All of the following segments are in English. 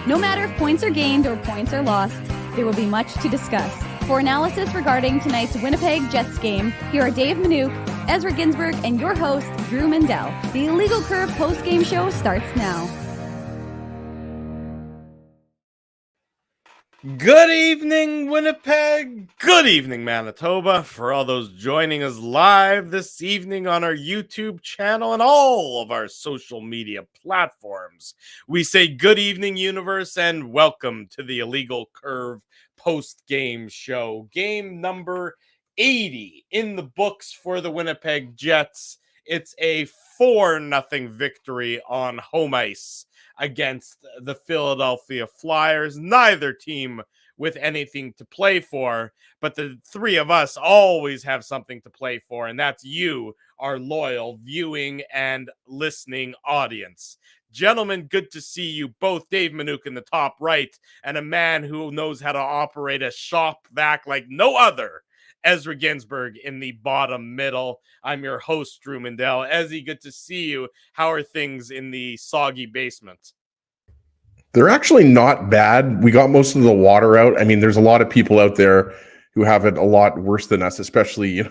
No matter if points are gained or points are lost, there will be much to discuss. For analysis regarding tonight's Winnipeg Jets game, here are Dave Manouk, Ezra Ginsburg, and your host, Drew Mandel. The Illegal Curve post-game show starts now. Good evening, Winnipeg. Good evening, Manitoba. For all those joining us live this evening on our YouTube channel and all of our social media platforms, we say good evening, universe, and welcome to the Illegal Curve post-game show. Game number 80 in the books for the Winnipeg Jets. It's a 4-0 victory on home ice against the Philadelphia Flyers. Neither team with anything to play for, but the three of us always have something to play for, and that's you, our loyal viewing and listening audience. Gentlemen, good to see you both. Dave Manouk in the top right, and a man who knows how to operate a shop vac like no other, Ezra Ginsburg in the bottom middle. I'm your host, Drew Mandel. Ezzy, good to see you. How are things in the soggy basement? They're actually not bad. We got most of the water out. I mean, there's a lot of people out there who have it a lot worse than us, especially,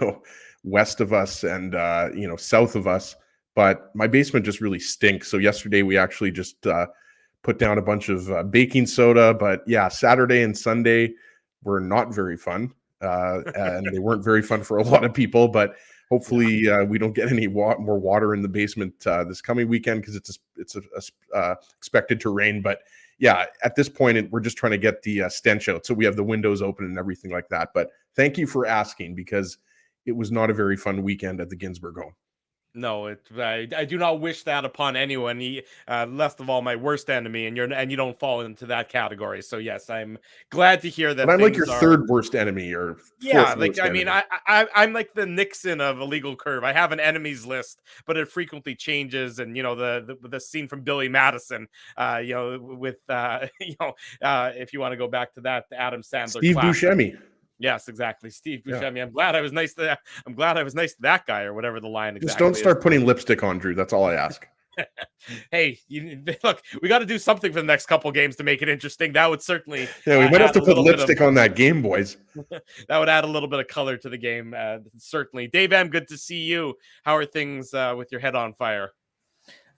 west of us and, south of us. But my basement just really stinks. So yesterday we actually just put down a bunch of baking soda. But yeah, Saturday and Sunday were not very fun. And they weren't very fun for a lot of people, but hopefully we don't get any more water in the basement this coming weekend because it's expected to rain. But yeah, at this point, we're just trying to get the stench out. So we have the windows open and everything like that. But thank you for asking, because it was not a very fun weekend at the Ginsburg home. No, I do not wish that upon anyone. Least of all my worst enemy, and you don't fall into that category. So yes, I'm glad to hear that. But I'm like your third worst enemy, or yeah, like I mean, I'm like the Nixon of Illegal Curve. I have an enemies list, but it frequently changes. And the scene from Billy Madison, with if you want to go back to that, the Adam Sandler, Steve Buscemi. Yes, exactly. Steve Buscemi. Yeah. I'm glad I was nice to that guy, or whatever the line exactly. Just don't start putting lipstick on, Drew. That's all I ask. Hey, look, we got to do something for the next couple games to make it interesting. That would certainly we might have to put lipstick on that game, boys. That would add a little bit of color to the game. Certainly. Dave M., good to see you. How are things with your head on fire?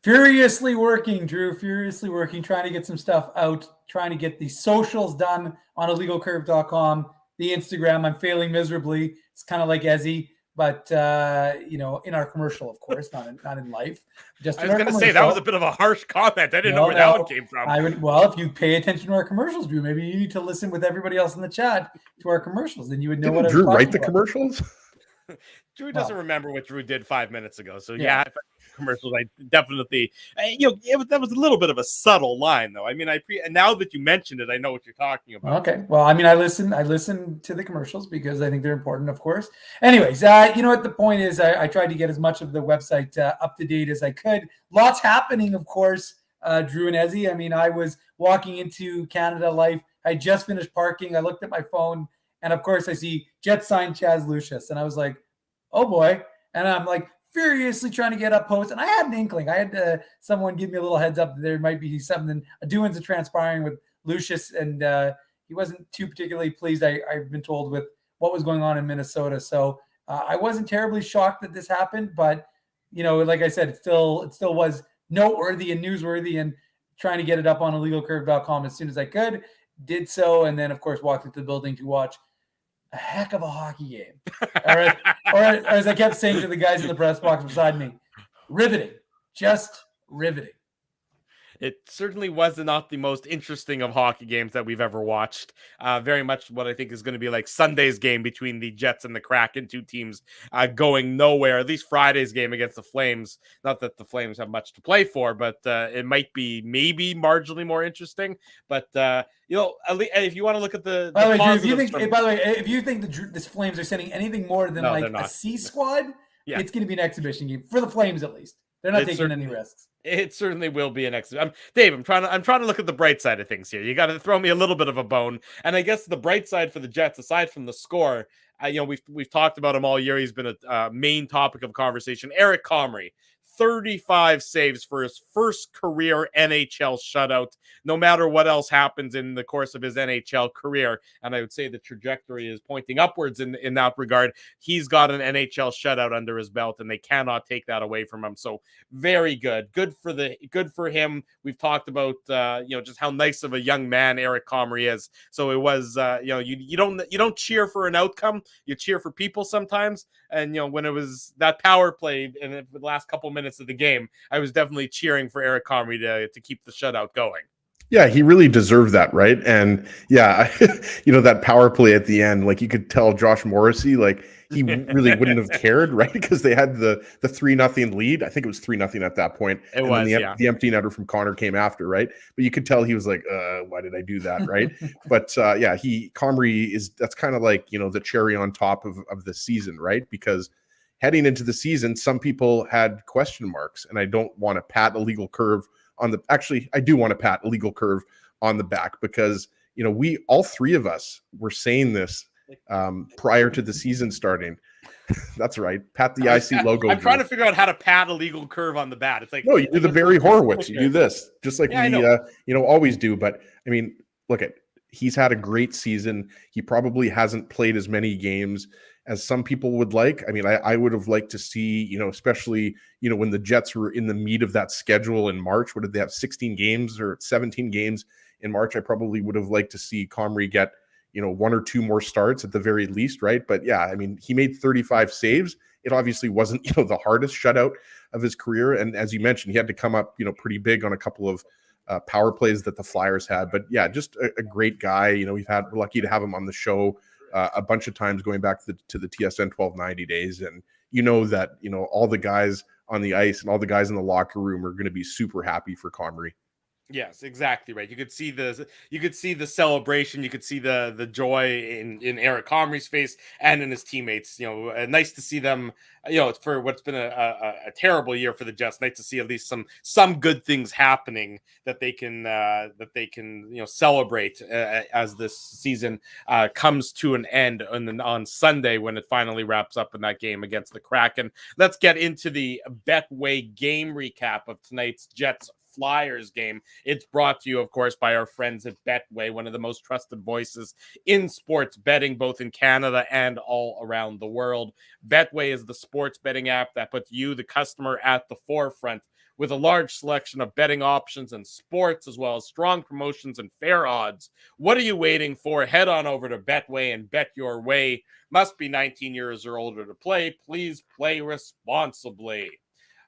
Furiously working, Drew. Furiously working, trying to get some stuff out, trying to get the socials done on illegalcurve.com. The Instagram, I'm failing miserably. It's kind of like Ezzy, but in our commercial, of course, not in life. Just I was going to say that was a bit of a harsh comment. I didn't know where that one came from. If you pay attention to our commercials, Drew, maybe you need to listen with everybody else in the chat to our commerals, then you would know what Drew write the commercials. Drew doesn't remember what Drew did 5 minutes ago. So yeah, commercials, I definitely, that was a little bit of a subtle line, though. I mean, now that you mentioned it, I know what you're talking about. Okay, well, I mean, I listen to the commercials because I think they're important, of course. Anyways, what the point is, I tried to get as much of the website up to date as I could. Lots happening, of course, Drew and Ezzy. I mean, I was walking into Canada Life. I just finished parking. I looked at my phone, and of course, I see Jet signed Chaz Lucius, and I was like, oh boy. And I'm like furiously trying to get up post. And I had an inkling. I had someone give me a little heads up that there might be something, a doings of transpiring with Lucius. And he wasn't too particularly pleased, I've been told, with what was going on in Minnesota. So I wasn't terribly shocked that this happened. But, like I said, it still was noteworthy and newsworthy, and trying to get it up on illegalcurve.com as soon as I could. Did so. And then, of course, walked into the building to watch a heck of a hockey game. or as I kept saying to the guys in the press box beside me, riveting, just riveting. It certainly was not the most interesting of hockey games that we've ever watched. Very much what I think is going to be like Sunday's game between the Jets and the Kraken, two teams going nowhere. At least Friday's game against the Flames. Not that the Flames have much to play for, but it might be maybe marginally more interesting. But if you want to look at the by the way, if you think the Flames are sending anything more than a C squad, it's going to be an exhibition game for the Flames at least. They're not taking any risks. It certainly will be an exhibition. Dave, I'm trying to look at the bright side of things here. You got to throw me a little bit of a bone, and I guess the bright side for the Jets, aside from the score, we've talked about him all year. He's been a main topic of conversation. Eric Comrie, 35 saves for his first career NHL shutout, no matter what else happens in the course of his NHL career. And I would say the trajectory is pointing upwards in that regard. He's got an NHL shutout under his belt, and they cannot take that away from him. So very good. Good for him. We've talked about just how nice of a young man Eric Comrie is. So it was you don't cheer for an outcome, you cheer for people sometimes. And when it was that power play in the last couple minutes of the game, I was definitely cheering for Eric Comrie to keep the shutout going. Yeah, he really deserved that, right? And yeah, that power play at the end, like you could tell Josh Morrissey, like he really wouldn't have cared, right? Because they had the 3-0 lead. I think it was 3-0 at that point. It was, the empty netter from Connor came after, right? But you could tell he was like, why did I do that, right? But Comrie that's kind of like, the cherry on top of the season, right? Because heading into the season, some people had question marks, and I don't want to pat a legal curve I do want to pat a legal curve on the back, because we all three of us were saying this prior to the season starting. That's right, pat the IC logo. I'm trying to figure out how to pat a legal curve on the bat. It's like, no, you do the Barry Horowitz. You do this just like we always do. But I mean, he's had a great season. He probably hasn't played as many games as some people would like. I mean, I would have liked to see, especially, when the Jets were in the meat of that schedule in March. What did they have, 16 games or 17 games in March? I probably would have liked to see Comrie get, 1 or 2 more starts at the very least, right? But yeah, I mean, he made 35 saves. It obviously wasn't, the hardest shutout of his career. And as you mentioned, he had to come up, pretty big on a couple of power plays that the Flyers had. But yeah, just a great guy. We're lucky to have him on the show a bunch of times going back to the TSN 1290 days. And that, all the guys on the ice and all the guys in the locker room are going to be super happy for Comrie. Yes, exactly right. You could see the celebration. You could see the joy in Eric Comrie's face and in his teammates. Nice to see them. For what's been a terrible year for the Jets. Nice to see at least some good things happening that they can celebrate as this season comes to an end on Sunday when it finally wraps up in that game against the Kraken. Let's get into the Betway game recap of tonight's Jets Flyers game. It's brought to you, of course, by our friends at Betway, one of the most trusted voices in sports betting, both in Canada and all around the world. Betway is the sports betting app that puts you, the customer, at the forefront, with a large selection of betting options and sports, as well as strong promotions and fair odds. What are you waiting for? Head on over to Betway and bet your way. Must be 19 years or older to play. Please play responsibly.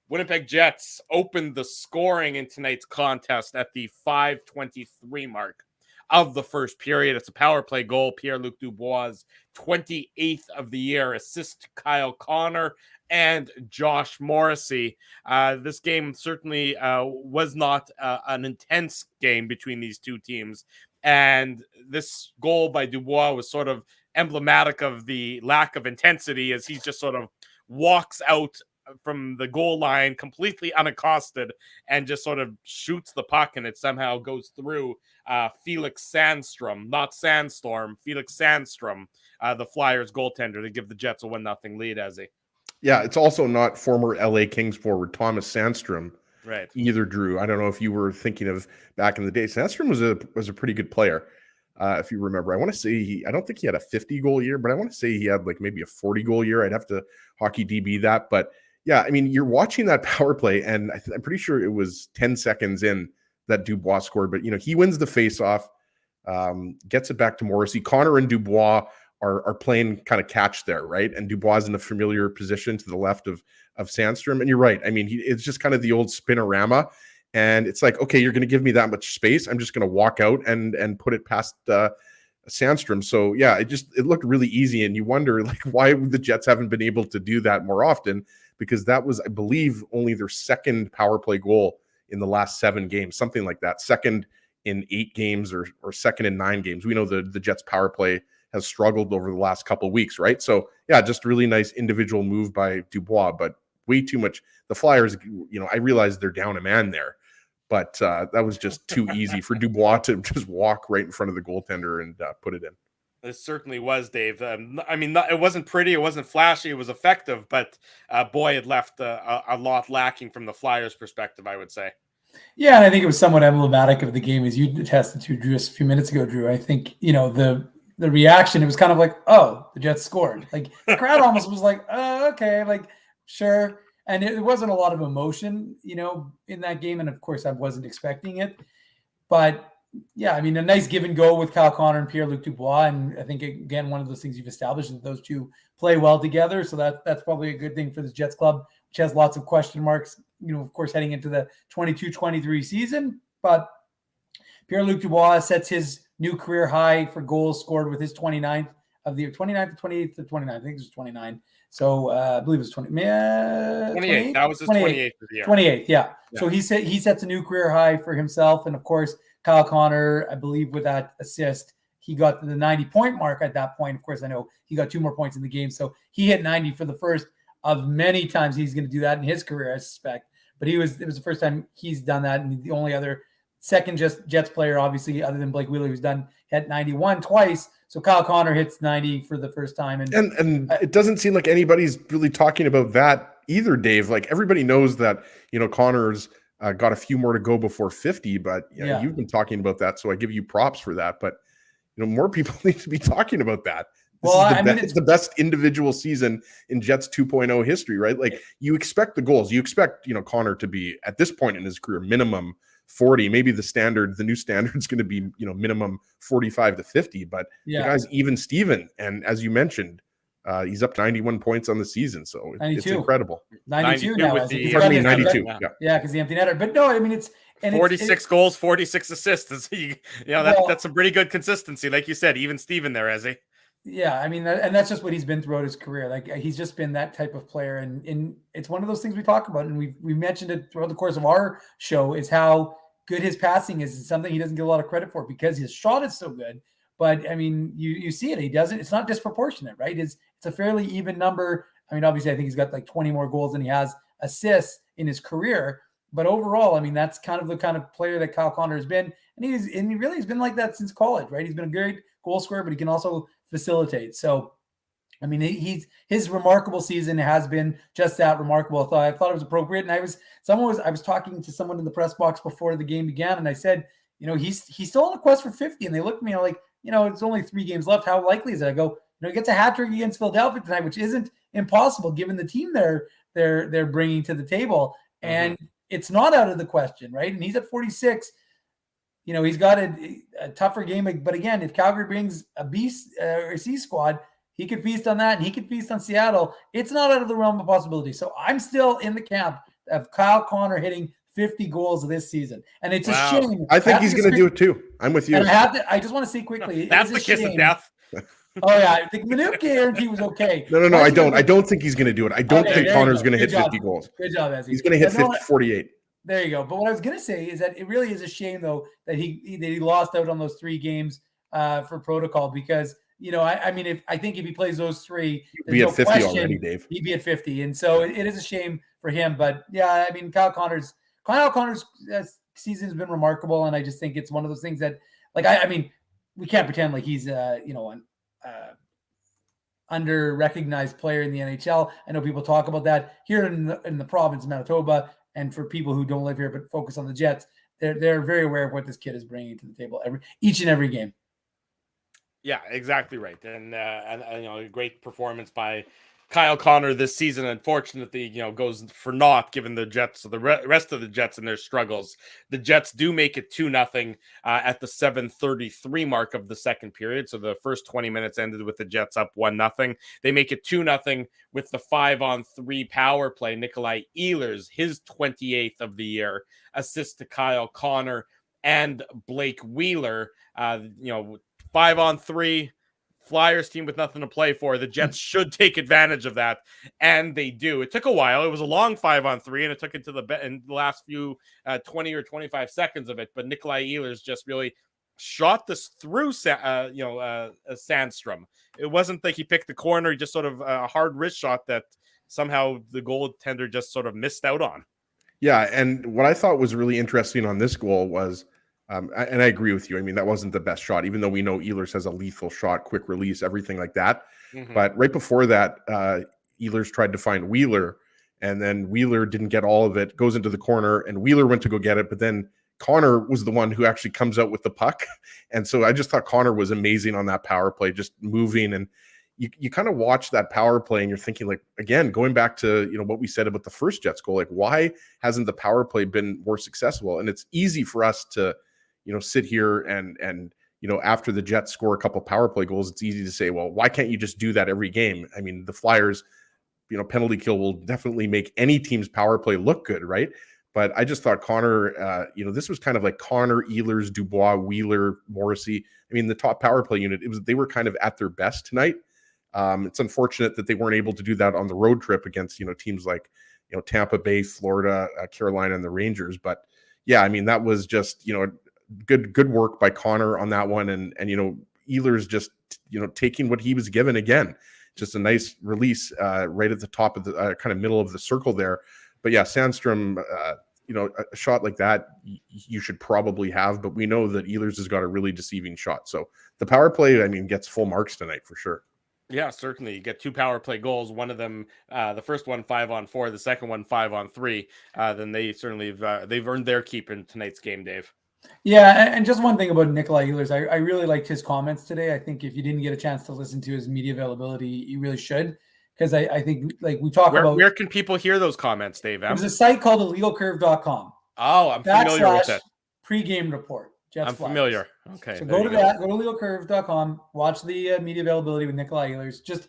Winnipeg Jets opened the scoring in tonight's contest at the 5:23 mark of the first period. It's a power play goal. Pierre-Luc Dubois' 28th of the year, assist Kyle Connor and Josh Morrissey. This game certainly was not an intense game between these two teams. And this goal by Dubois was sort of emblematic of the lack of intensity, as he just sort of walks out from the goal line completely unaccosted and just sort of shoots the puck, and it somehow goes through Felix Sandstrom, not Sandstorm, Felix Sandstrom, the Flyers goaltender, to give the Jets a 1-0 lead, as he. Yeah, it's also not former LA Kings forward Thomas Sandstrom, right? Either, Drew. I don't know if you were thinking of back in the day. Sandstrom was a pretty good player. If you remember, I want to say I don't think he had a 50-goal year, but I want to say he had like maybe a 40-goal year. I'd have to hockey DB that, but yeah, I mean, you're watching that power play, and I'm pretty sure it was 10 seconds in that Dubois scored. But, he wins the faceoff, gets it back to Morrissey. Connor and Dubois are playing kind of catch there, right? And Dubois is in a familiar position to the left of Sandstrom. And you're right. I mean, it's just kind of the old spinorama. And it's like, okay, you're going to give me that much space. I'm just going to walk out and put it past Sandstrom. So yeah, it looked really easy. And you wonder like why the Jets haven't been able to do that more often, because that was, I believe, only their second power play goal in the last 7 games, something like that. Second in 8 games or second in 9 games. We know the Jets power play has struggled over the last couple of weeks, right? So yeah, just really nice individual move by Dubois, but way too much. The Flyers, I realize they're down a man there, but that was just too easy for Dubois to just walk right in front of the goaltender and put it in. It certainly was, Dave. I mean, it wasn't pretty, it wasn't flashy, it was effective, but boy, it left a lot lacking from the Flyers' perspective, I would say. Yeah, and I think it was somewhat emblematic of the game, as you attested to, Drew, just a few minutes ago, Drew. I think, the reaction, it was kind of like, oh, the Jets scored. Like, the crowd almost was like, oh, okay, like, sure. And it wasn't a lot of emotion, in that game. And, of course, I wasn't expecting it. But, yeah, I mean, a nice give and go with Kyle Connor and Pierre-Luc Dubois. And I think, again, one of those things you've established is that those two play well together. So that's probably a good thing for this Jets club, which has lots of question marks, of course, heading into the 22-23 season. But Pierre-Luc Dubois sets his new career high for goals scored with his 29th of the year, 29th to 28th to 29. I think it was 29. So I believe it was 28. That was his 28th of the year. 28th, yeah. So he sets a new career high for himself. And, of course, Kyle Connor, I believe with that assist, he got to the 90-point mark at that point. Of course, I know he got 2 more points in the game. So he hit 90 for the first of many times he's going to do that in his career, I suspect. But it was the first time he's done that. And the only other second Jets player, obviously, other than Blake Wheeler, who's hit 91 twice. So Kyle Connor hits 90 for the first time. And it doesn't seem like anybody's really talking about that either, Dave. Like, everybody knows that, Connor's got a few more to go before 50, but you've been talking about that. So I give you props for that. But, more people need to be talking about that. It's the best individual season in Jets 2.0 history, right? Like, you expect the goals. You expect, Connor to be, at this point in his career, minimum 40. Maybe the new standard is going to be, minimum 45 to 50. But the guy's even Steven. And as you mentioned, he's up 91 points on the season. So it's incredible. 92 now. Pardon me, 92. Yeah, because the empty netter. But no, I mean, it's... And 46 goals, 46 assists. That's a pretty good consistency. Like you said, even Steven there, has he? Yeah, I mean, and that's just what he's been throughout his career. Like, he's just been that type of player, and it's one of those things we talk about, and we mentioned it throughout the course of our show, is how good his passing is. It's something he doesn't get a lot of credit for because his shot is so good. But I mean, you see it. He doesn't. It's not disproportionate, right? It's a fairly even number. I mean, obviously, I think he's got like 20 more goals than he has assists in his career. But overall, I mean, that's kind of the kind of player that Kyle Connor has been, and he really has been like that since college, right? He's been a great goal scorer, but he can also facilitate. So, I mean, his remarkable season has been just that remarkable. I thought it was appropriate, and I was talking to someone in the press box before the game began, and I said, he's still on a quest for 50, and they looked at me like, it's only 3 games left. How likely is it? I go, he gets a hat trick against Philadelphia tonight, which isn't impossible given the team they're bringing to the table, and it's not out of the question, right? And he's at 46. He's got a tougher game, but again, if Calgary brings a beast or a C squad, he could feast on that, and he could feast on Seattle. It's not out of the realm of possibility. So I'm still in the camp of Kyle Connor hitting 50 goals this season, and it's a shame. I think he's going to do it too. I'm with you. And I just want to say quickly, that's the kiss of death. Oh yeah, the Manute guarantee was okay. No, I don't. I don't think he's going to do it. I don't think Connor's going to hit 50 goals. Good job, Ezzy. He's going to hit 48. There you go. But what I was going to say is that it really is a shame, though, that he lost out on those 3 games for protocol because, I think if he plays those 3, he'd be at 50 already, Dave. He'd be at 50. And so it is a shame for him. But yeah, I mean, Kyle Connor's season has been remarkable. And I just think it's one of those things that, like, I mean, we can't pretend like he's, an under-recognized player in the NHL. I know people talk about that here in the province of Manitoba. And for people who don't live here but focus on the Jets, they're very aware of what this kid is bringing to the table each and every game. Yeah, exactly right. And a great performance by Kyle Connor this season, unfortunately, goes for naught given the Jets, the rest of the Jets and their struggles. The Jets do make it 2-0 at the 7:33 mark of the second period. So the first 20 minutes ended with the Jets up 1-0. They make it 2-0 with the 5-on-3 power play. Nikolai Ehlers, his 28th of the year, assist to Kyle Connor and Blake Wheeler. 5-on-3. Flyers team with nothing to play for. The Jets should take advantage of that, and they do. It took a while. It was a long 5-on-3, and it took it to the last few 20 or 25 seconds of it. But Nikolai Ehlers just really shot this through Sandstrom. It wasn't like he picked the corner. He just sort of a hard wrist shot that somehow the goaltender just sort of missed out on. Yeah, and what I thought was really interesting on this goal was And I agree with you. I mean, that wasn't the best shot, even though we know Ehlers has a lethal shot, quick release, everything like that. But right before that, Ehlers tried to find Wheeler, and then Wheeler didn't get all of it, goes into the corner, and Wheeler went to go get it, but then Connor was the one who actually comes out with the puck. And so I just thought Connor was amazing on that power play, just moving. And you kind of watch that power play and you're thinking, like, again, going back to, what we said about the first Jets goal, like, why hasn't the power play been more successful? And it's easy for us to, sit here and after the Jets score a couple power play goals, it's easy to say, well, why can't you just do that every game? I mean, the Flyers, penalty kill will definitely make any team's power play look good, right? But I just thought Connor, this was kind of like Connor, Ehlers, Dubois, Wheeler, Morrissey. I mean, the top power play unit, they were kind of at their best tonight. It's unfortunate that they weren't able to do that on the road trip against, teams like, Tampa Bay, Florida, Carolina, and the Rangers. But yeah, I mean, that was just, good work by Connor on that one. And Ehlers just, taking what he was given again. Just a nice release right at the top of the kind of middle of the circle there. But yeah, Sandstrom, a shot like that you should probably have, but we know that Ehlers has got a really deceiving shot. So the power play, I mean, gets full marks tonight for sure. Yeah, certainly. You get 2 power play goals. One of them, the first one 5-on-4, the second one 5-on-3. Then they certainly they've earned their keep in tonight's game, Dave. Yeah, and just one thing about Nikolai Ehlers, I really liked his comments today. I think if you didn't get a chance to listen to his media availability, you really should, because I think, like, we talk about... Where can people hear those comments, Dave? There's a site called illegalcurve.com. Oh, I'm familiar with it. Pre-game report. Jets I'm Flyers. familiar. Okay. So go to that, go to illegalcurve.com, watch the media availability with Nikolai Ehlers. Just,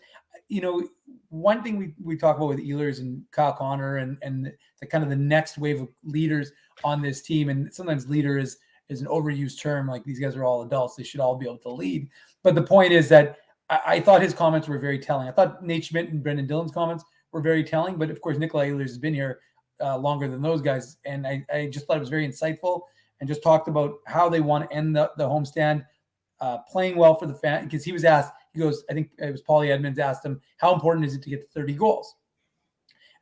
one thing we talk about with Ehlers and Kyle Connor and the kind of the next wave of leaders on this team, and sometimes leader is an overused term. Like, these guys are all adults, they should all be able to lead. But the point is that I thought his comments were very telling. I thought Nate Schmidt and Brendan Dillon's comments were very telling, but of course Nikolai Ehlers has been here longer than those guys, and I just thought it was very insightful, and just talked about how they want to end the homestand, playing well for the fan. Because he was asked, he goes, I think it was Paulie Edmonds asked him, how important is it to get to 30 goals?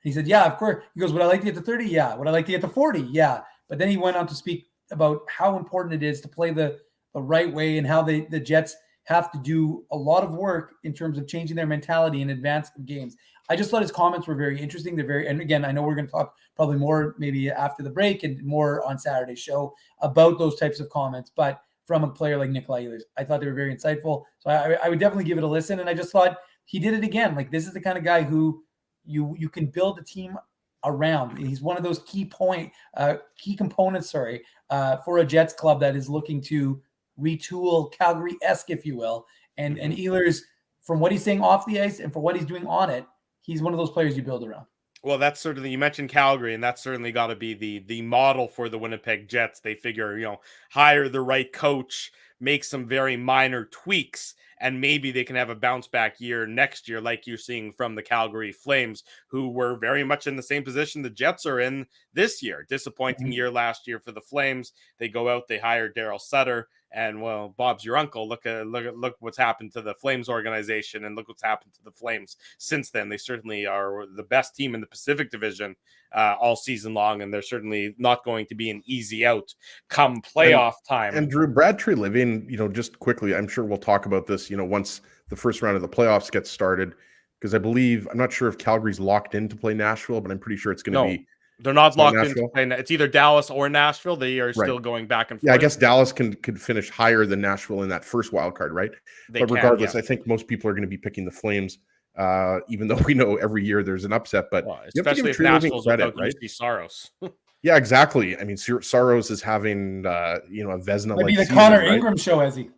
And he said, yeah, of course. He goes, would I like to get to 30? Yeah. Would I like to get to 40? Yeah. But then he went on to speak about how important it is to play the right way, and how the Jets have to do a lot of work in terms of changing their mentality in advance of games. I just thought his comments were very interesting. And again, I know we're going to talk probably more maybe after the break and more on Saturday's show about those types of comments, but from a player like Nikolai Ehlers, I thought they were very insightful. So I would definitely give it a listen. And I just thought he did it again. Like, this is the kind of guy who you can build a team around. He's one of those key components, for a Jets club that is looking to retool Calgary-esque, if you will. And Ehlers, from what he's saying off the ice and for what he's doing on it, he's one of those players you build around. Well, that's certainly, you mentioned Calgary, and that's certainly got to be the model for the Winnipeg Jets. They figure, hire the right coach, make some very minor tweaks, and maybe they can have a bounce back year next year, like you're seeing from the Calgary Flames, who were very much in the same position the Jets are in this year. Disappointing year last year for the Flames. They go out, they hire Daryl Sutter, and, well, Bob's your uncle. Look what's happened to the Flames organization, and look what's happened to the Flames since then. They certainly are the best team in the Pacific Division all season long, and they're certainly not going to be an easy out come playoff time. And Drew, Brad Treliving, just quickly, I'm sure we'll talk about this, once the first round of the playoffs gets started, because I'm not sure if Calgary's locked in to play Nashville, but I'm pretty sure it's going to be. They're not locked into playing. It's either Dallas or Nashville. They are still going back and forth. Yeah, I guess Dallas could finish higher than Nashville in that first wild card, right? But regardless, I think most people are going to be picking the Flames, even though we know every year there's an upset. But especially if Nashville's without UC Saros. Yeah, exactly. I mean, Saros is having a Vezina. Might be the Connor Ingram show, has he?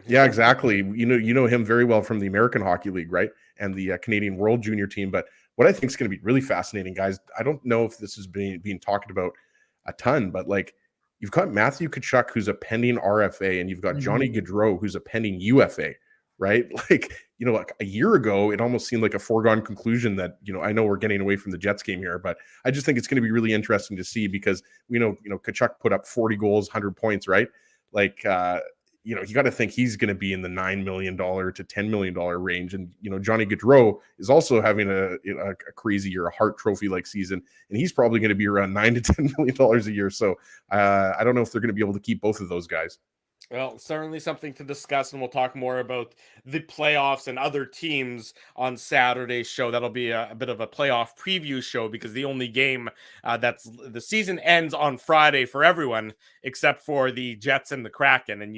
Yeah, exactly. You know him very well from the American Hockey League, right? And the Canadian World Junior team. But what I think is going to be really fascinating, guys, I don't know if this is being talked about a ton, but like, you've got Matthew Tkachuk, who's a pending RFA, and you've got Johnny Gaudreau, who's a pending UFA, right? Like, like a year ago, it almost seemed like a foregone conclusion that, I know we're getting away from the Jets game here, but I just think it's going to be really interesting to see, because we know, Tkachuk put up 40 goals, 100 points, right? Like, you got to think he's going to be in the $9 million to $10 million range. And, Johnny Gaudreau is also having a crazy year, a Hart Trophy like season. And he's probably going to be around $9 to $10 million a year. So I don't know if they're going to be able to keep both of those guys. Well, certainly something to discuss, and we'll talk more about the playoffs and other teams on Saturday's show. That'll be a bit of a playoff preview show because the only game the season ends on Friday for everyone except for the Jets and the Kraken. And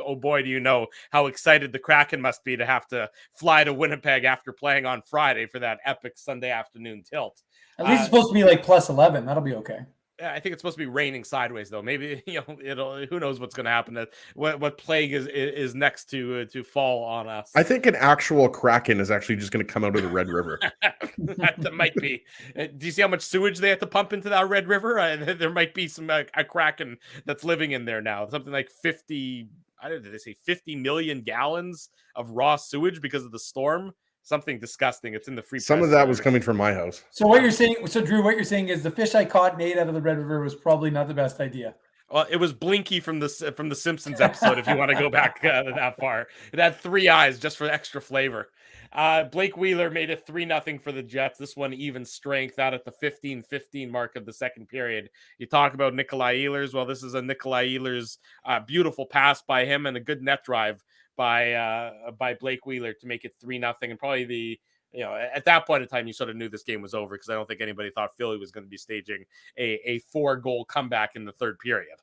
oh boy, do you know how excited the Kraken must be to have to fly to Winnipeg after playing on Friday for that epic Sunday afternoon tilt. At least it's supposed to be like plus 11. That'll be okay. I think it's supposed to be raining sideways, though. Maybe who knows what's going to happen? What plague is next to fall on us? I think an actual Kraken is actually just going to come out of the Red River. that might be. Do you see how much sewage they have to pump into that Red River? There might be a Kraken that's living in there now. Something like 50. I don't know. Did they say 50 million gallons of raw sewage because of the storm? Something disgusting. It's in the free press. Some of that was coming from my house. So Drew, what you're saying is the fish I caught and ate out of the Red River was probably not the best idea. Well, it was Blinky from the Simpsons episode. If you want to go back that far, it had 3 eyes just for extra flavor. Blake Wheeler made it 3-0 for the Jets. This one even strength out at the 15-15 mark of the second period. You talk about Nikolai Ehlers. Well, this is a Nikolai Ehlers beautiful pass by him and a good net drive by Blake Wheeler to make it 3-0. And probably at that point in time, you sort of knew this game was over because I don't think anybody thought Philly was going to be staging a 4-goal comeback in the third period.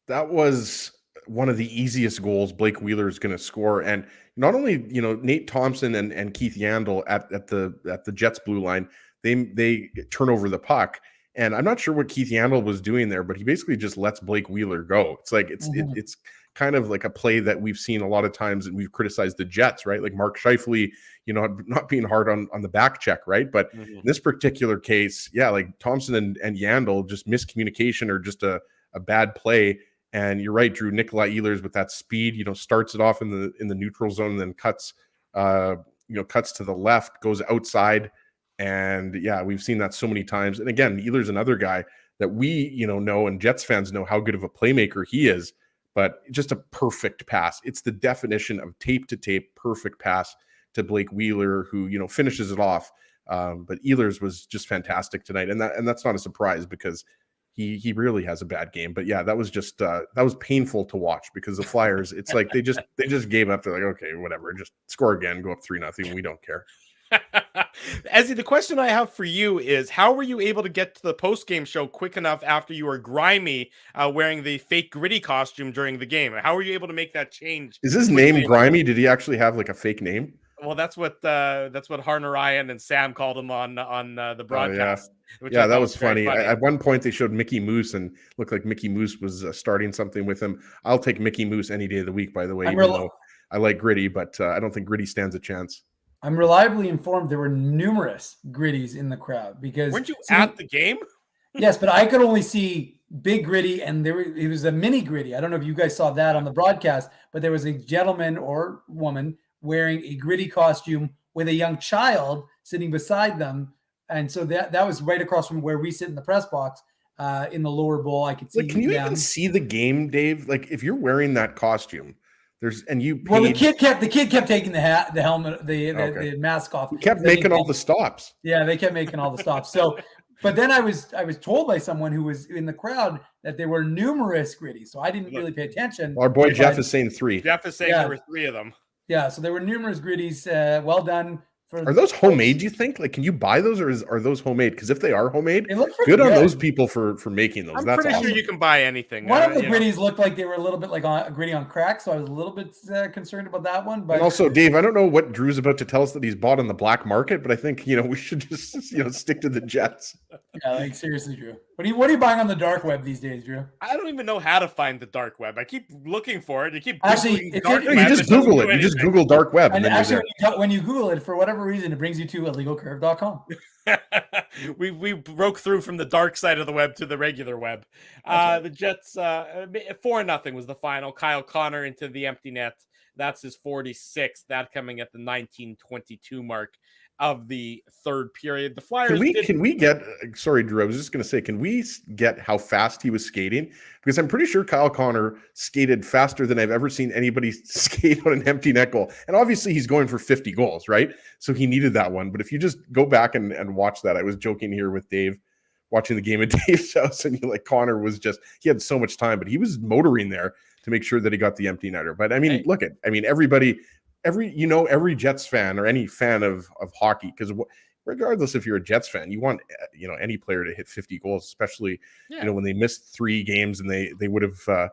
That was one of the easiest goals Blake Wheeler is going to score. And not only, Nate Thompson and Keith Yandel at the Jets blue line, they turn over the puck. And I'm not sure what Keith Yandel was doing there, but he basically just lets Blake Wheeler go. It's like it's kind of like a play that we've seen a lot of times, and we've criticized the Jets, right? Like Mark Scheifele, not being hard on the back check, right? But in this particular case, yeah, like Thompson and Yandel, just miscommunication or just a bad play. And you're right, Drew. Nikolai Ehlers with that speed, starts it off in the neutral zone, and then cuts to the left, goes outside. And yeah, we've seen that so many times. And again, Ehlers another guy that we, know, and Jets fans know how good of a playmaker he is, but just a perfect pass. It's the definition of tape to tape, perfect pass to Blake Wheeler, who, finishes it off. But Ehlers was just fantastic tonight. And that's not a surprise because he really has a bad game. But yeah, that was just, that was painful to watch because the Flyers, it's like, they just gave up. They're like, okay, whatever, just score again, go up 3-0. We don't care. Ezzy, the question I have for you is, how were you able to get to the post-game show quick enough after you were grimy wearing the fake Gritty costume during the game? How were you able to make that change? Is his name Grimy? Did he actually have like a fake name? Well, that's what Harner Ryan and Sam called him on the broadcast. Yeah, that was funny. At one point, they showed Mickey Moose and looked like Mickey Moose was starting something with him. I'll take Mickey Moose any day of the week, by the way, even though I like Gritty, but I don't think Gritty stands a chance. I'm reliably informed there were numerous Gritties in the crowd because weren't you at the game? Yes, but I could only see big Gritty, and it was a mini Gritty. I don't know if you guys saw that on the broadcast, but there was a gentleman or woman wearing a Gritty costume with a young child sitting beside them, and so that was right across from where we sit in the press box in the lower bowl. I could see. Can you even see the game, Dave? Like if you're wearing that costume. The kid kept taking the hat, the helmet, the mask off. He kept making all the stops. Yeah, they kept making all the stops. So, but then I was told by someone who was in the crowd that there were numerous Gritties. So I didn't really pay attention. Our boy Jeff is saying 3. Jeff is saying there were 3 of them. Yeah, so there were numerous Gritties. Well done. Are those homemade, do you think? Like, can you buy those, or are those homemade? Because if they are homemade, good on those people for making those. I'm That's pretty awesome. sure you can buy anything. One of the Gritties looked like they were a little bit like a Gritty on crack, so I was a little bit concerned about that one. But and also, Dave, I don't know what Drew's about to tell us that he's bought on the black market, but I think we should just stick to the Jets. Yeah, like seriously, Drew. What are you buying on the dark web these days, Drew? I don't even know how to find the dark web. I keep looking for it. You keep actually, dark web. You just Google it. You just Google dark web, and then actually, when you Google it, for whatever reason, it brings you to illegalcurve.com. we broke through from the dark side of the web to the regular web. Right. The Jets 4-0 was the final. Kyle Connor into the empty net. That's his 46th. That coming at the 19:22 mark of the third period. The Flyers can we get, sorry, Drew, I was just going to say, can we get how fast he was skating? Because I'm pretty sure Kyle Connor skated faster than I've ever seen anybody skate on an empty net goal. And obviously he's going for 50 goals, right? So he needed that one. But if you just go back and watch that, I was joking here with Dave, watching the game at Dave's house, and Connor was just, he had so much time, but he was motoring there to make sure that he got the empty netter. But I mean, everybody, every Jets fan or any fan of hockey, because regardless if you're a Jets fan, you want any player to hit 50 goals, especially when they missed 3 games and they would have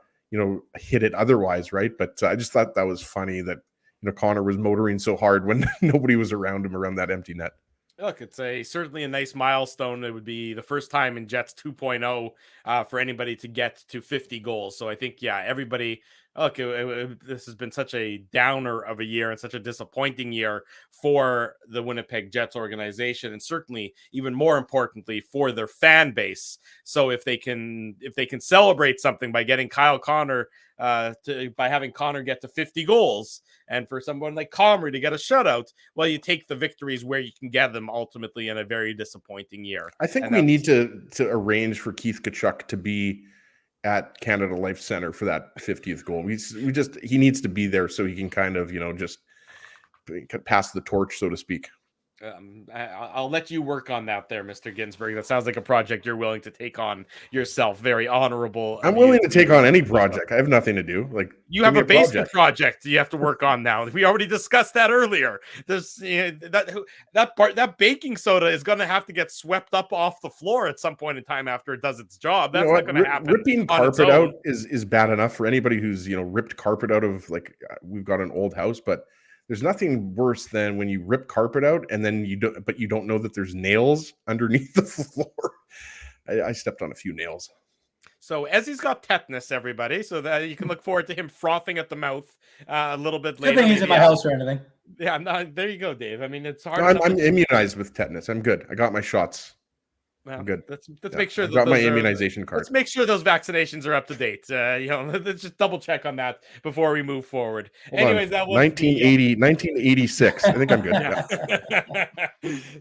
hit it otherwise, right? But I just thought that was funny that Connor was motoring so hard when nobody was around him around that empty net. Look, it's certainly a nice milestone. It would be the first time in Jets 2.0 for anybody to get to 50 goals. So I think, everybody, look, this has been such a downer of a year and such a disappointing year for the Winnipeg Jets organization, and certainly even more importantly for their fan base. So if they can celebrate something by getting Kyle Connor by having Connor get to 50 goals, and for someone like Comrie to get a shutout, well, you take the victories where you can get them ultimately in a very disappointing year. I think we need to arrange for Keith Tkachuk to be at Canada Life Center for that 50th goal. He needs to be there so he can kind of, just pass the torch, so to speak. I'll let you work on that there, Mr. Ginsburg. That sounds like a project you're willing to take on yourself. Very honorable. I'm willing to take on any project. I have nothing to do. You have a basement project you have to work on now. We already discussed that earlier. There's that baking soda is going to have to get swept up off the floor at some point in time after it does its job. That's not going to happen. Ripping carpet out is bad enough for anybody who's ripped carpet out of, we've got an old house, but there's nothing worse than when you rip carpet out and then you don't know that there's nails underneath the floor. I stepped on a few nails. So Ezzy's got tetanus, everybody, so that you can look forward to him frothing at the mouth a little bit later. Good thing he's in my house or anything. Yeah, no, there you go, Dave. I mean, it's hard. I'm immunized with tetanus. I'm good. I got my shots. Well, I'm good. Let's make sure I've got my immunization card. Let's make sure those vaccinations are up to date. Let's just double check on that before we move forward. Anyways, that was 1986. I think I'm good.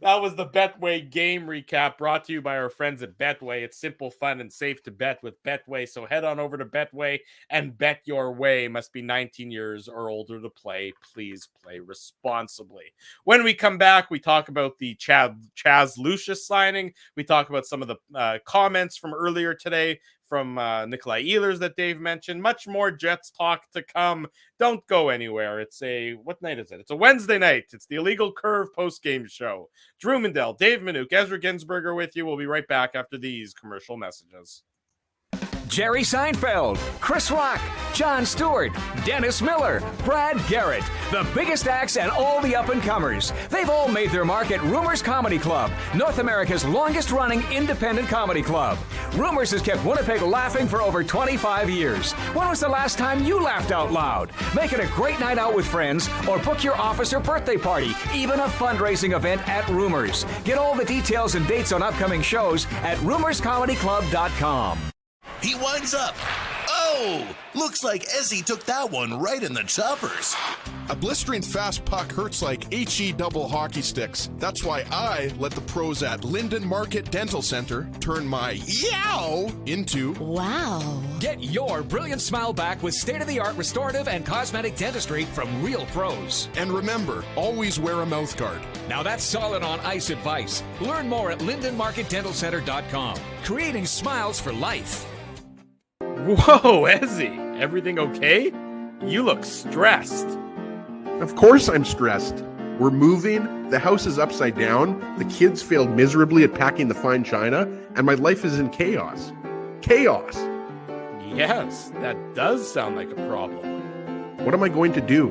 That was the Betway game recap brought to you by our friends at Betway. It's simple, fun, and safe to bet with Betway. So head on over to Betway and bet your way. Must be 19 years or older to play. Please play responsibly. When we come back, we talk about the Chaz Lucius signing. We talk about some of the comments from earlier today from Nikolai Ehlers that Dave mentioned. Much more Jets talk to come. Don't go anywhere. What night is it? It's a Wednesday night. It's the Illegal Curve post-game show. Drew Mandel, Dave Minuk, Ezra Ginsberger with you. We'll be right back after these commercial messages. Jerry Seinfeld, Chris Rock, Jon Stewart, Dennis Miller, Brad Garrett, the biggest acts and all the up-and-comers. They've all made their mark at Rumors Comedy Club, North America's longest-running independent comedy club. Rumors has kept Winnipeg laughing for over 25 years. When was the last time you laughed out loud? Make it a great night out with friends or book your office or birthday party, even a fundraising event at Rumors. Get all the details and dates on upcoming shows at rumorscomedyclub.com. He winds up. Oh, looks like Ezzy took that one right in the choppers. A blistering fast puck hurts like HE double hockey sticks. That's why I let the pros at Linden Market Dental Center turn my yow into wow. Get your brilliant smile back with state-of-the-art restorative and cosmetic dentistry from real pros. And remember, always wear a mouth guard. Now that's solid on ice advice. Learn more at lindenmarketdentalcenter.com. Creating smiles for life. Whoa, Ezzy, everything okay? You look stressed. Of course I'm stressed. We're moving, the house is upside down, the kids failed miserably at packing the fine china, and my life is in chaos. Chaos! Yes, that does sound like a problem. What am I going to do?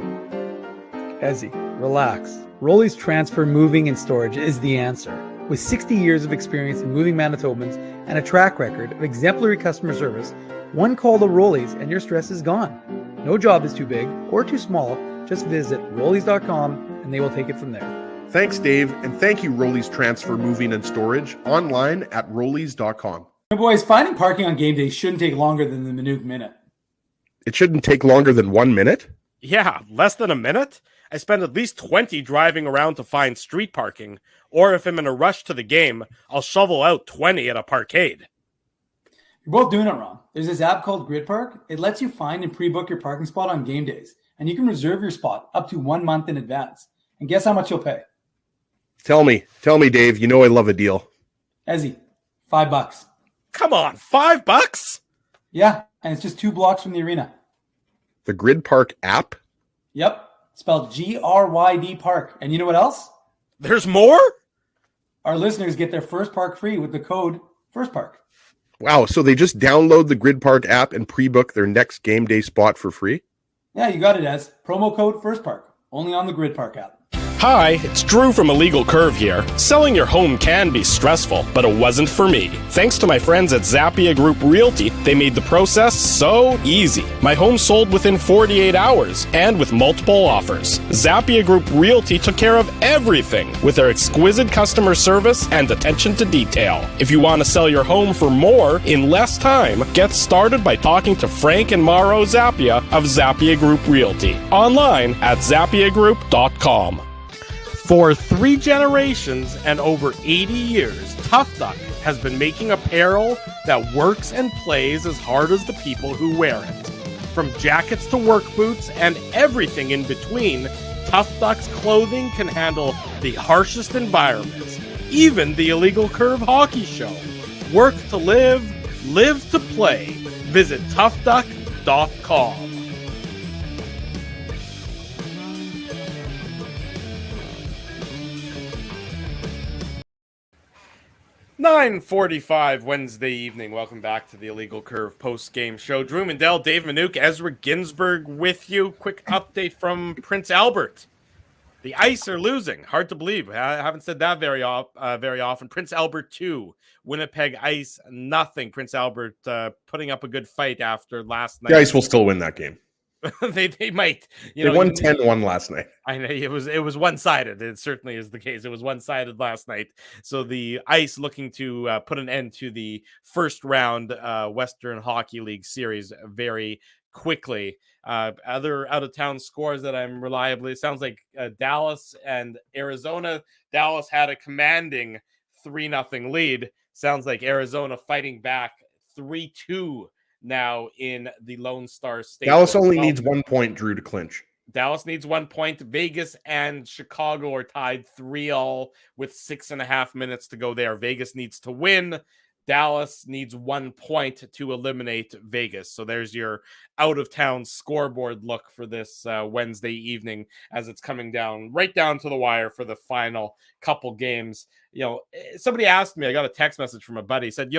Ezzy, relax. Rolly's Transfer Moving and Storage is the answer. With 60 years of experience in moving Manitobans and a track record of exemplary customer service, one call to Rolly's and your stress is gone. No job is too big or too small. Just visit Rollies.com and they will take it from there. Thanks, Dave, and thank you, Rollies Transfer Moving and Storage, online at Rollies.com. Hey boys, finding parking on game day shouldn't take longer than the Minute Minute. It shouldn't take longer than 1 minute? Yeah, less than a minute? I spend at least 20 driving around to find street parking, or if I'm in a rush to the game, I'll shovel out 20 at a parkade. You're both doing it wrong. There's this app called Grid Park. It lets you find and pre-book your parking spot on game days, and you can reserve your spot up to 1 month in advance. And guess how much you'll pay? Tell me, Dave. You know I love a deal. Ezzy, $5. Come on, $5? Yeah, and it's just 2 blocks from the arena. The Grid Park app? Yep, spelled GRYD Park. And you know what else? There's more? Our listeners get their first park free with the code FIRSTPARK. Wow, so they just download the Grid Park app and pre-book their next game day spot for free? Yeah, you got it, Ez. Promo code FIRSTPARK. Only on the Grid Park app. Hi, it's Drew from Illegal Curve here. Selling your home can be stressful, but it wasn't for me. Thanks to my friends at Zappia Group Realty, they made the process so easy. My home sold within 48 hours and with multiple offers. Zappia Group Realty took care of everything with their exquisite customer service and attention to detail. If you want to sell your home for more in less time, get started by talking to Frank and Mauro Zappia of Zappia Group Realty. Online at zappiagroup.com. For 3 generations and over 80 years, Tough Duck has been making apparel that works and plays as hard as the people who wear it. From jackets to work boots and everything in between, Tough Duck's clothing can handle the harshest environments, even the Illegal Curve hockey show. Work to live, live to play. Visit toughduck.com. 9:45 Wednesday evening. Welcome back to the Illegal Curve post-game show. Drew Mandel, Dave Manouk, Ezra Ginsburg with you. Quick update from Prince Albert. The Ice are losing. Hard to believe. I haven't said that very often. Prince Albert 2, Winnipeg Ice nothing. Prince Albert putting up a good fight after last night. The Ice will still win that game. they might. They won 10-1 last night. I know it was one-sided. It certainly is the case. It was one-sided last night. So the Ice looking to put an end to the first round Western Hockey League series very quickly. Other out-of-town scores that I'm reliably, it sounds like Dallas and Arizona. Dallas had a commanding 3-0 lead. Sounds like Arizona fighting back 3-2 now in the Lone Star State. Dallas only needs 1 point, Drew, to clinch. Dallas needs 1 point. Vegas and Chicago are tied 3-3 with 6.5 minutes to go there. Vegas needs to win. Dallas needs 1 point to eliminate Vegas. So there's your out-of-town scoreboard look for this Wednesday evening as it's coming down, right down to the wire for the final couple games. You know, somebody asked me, I got a text message from a buddy, said,